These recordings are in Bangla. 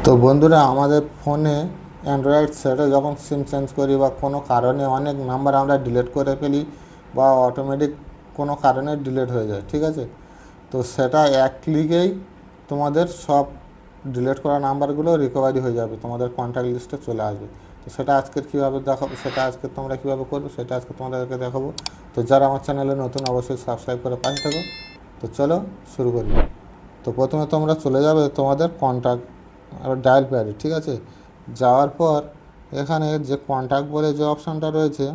তো বন্ধুরা, আমাদের ফোনে অ্যান্ড্রয়েড সেটে যখন সিম চেঞ্জ করি বা কোনো কারণে অনেক নাম্বার আমরা ডিলিট করে ফেলি বা অটোমেটিক কোনো কারণে ডিলিট হয়ে যায়, ঠিক আছে। তো সেটা এক ক্লিকেই তোমাদের সব ডিলিট করা নাম্বারগুলো রিকভারি হয়ে যাবে, তোমাদের কন্ট্যাক্ট লিস্টে চলে আসবে। তো সেটা আজকের কীভাবে দেখাবো, সেটা আজকে তোমরা কীভাবে করবে সেটা আজকে তোমাদেরকে দেখাবো। তো যারা আমার চ্যানেলে নতুন অবশ্যই সাবস্ক্রাইব করে পাশে থাকো। তো চলো শুরু করি। তো প্রথমে তোমরা চলে যাবে তোমাদের কন্ট্যাক্ট ডায়াল প্যাডে, ঠিক আছে। যাওয়ার পর এখানে যে কন্ট্যাক্ট বলে যে অপশানটা রয়েছে,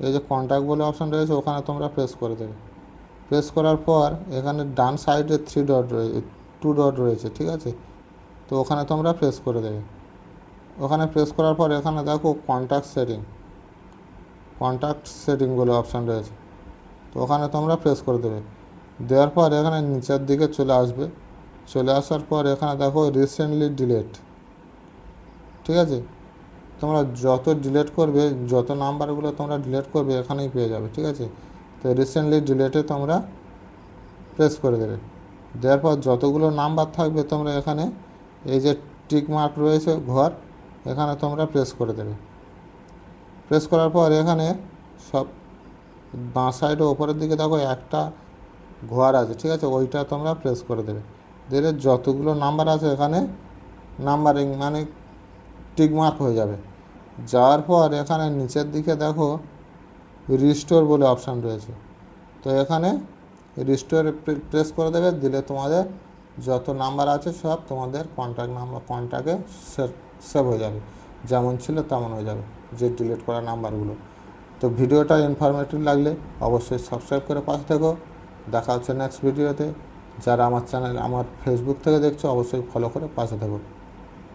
এই যে কন্ট্যাক্ট বলে অপশান রয়েছে, ওখানে তোমরা প্রেস করে দেবে। প্রেস করার পর এখানে ডান সাইডে 3 ডট রয়েছে, 2 ডট রয়েছে, ঠিক আছে। তো ওখানে তোমরা প্রেস করে দেবে। ওখানে প্রেস করার পর এখানে দেখো কন্ট্যাক্ট সেটিং বলে অপশান রয়েছে, তো ওখানে তোমরা প্রেস করে দেবে। দেওয়ার পর এখানে নিচের দিকে চলে আসবে। চলে আসার পর এখানে দেখো রিসেন্টলি ডিলিট, ঠিক আছে। তোমরা যত ডিলিট করবে, যত নাম্বারগুলো তোমরা ডিলিট করবে এখানেই পেয়ে যাবে, ঠিক আছে। তো রিসেন্টলি ডিলিটে তোমরা প্রেস করে দেবে। দেওয়ার পর যতগুলো নাম্বার থাকবে তোমরা এখানে এই যে টিক মার্ক রয়েছে ঘর, এখানে তোমরা প্রেস করে দেবে। প্রেস করার পর এখানে সব বাঁ সাইডে ওপরের দিকে দেখো একটা ঘর আছে, ঠিক আছে, ওইটা তোমরা প্রেস করে দেবে। দিলে যতগুলো নাম্বার আছে এখানে নাম্বারিং মানে টিক মার্ক হয়ে যাবে। যাওয়ার পর এখানে নিচের দিকে দেখো রিস্টোর বলে অপশান রয়েছে, তো এখানে রিস্টোরে প্রেস করে দেবে। দিলে তোমাদের যত নাম্বার আছে সব তোমাদের কন্ট্যাক্টে সেভ হয়ে যাবে, যেমন ছিল তেমন হয়ে যাবে, যে ডিলিট করা নাম্বারগুলো। তো ভিডিওটা ইনফরমেটিভ লাগলে অবশ্যই সাবস্ক্রাইব করে পাশে থেকো। দেখা হচ্ছে নেক্সট ভিডিওতে। যারা আমার ফেসবুক থেকে দেখছো অবশ্যই ফলো করে পাশে থেকো।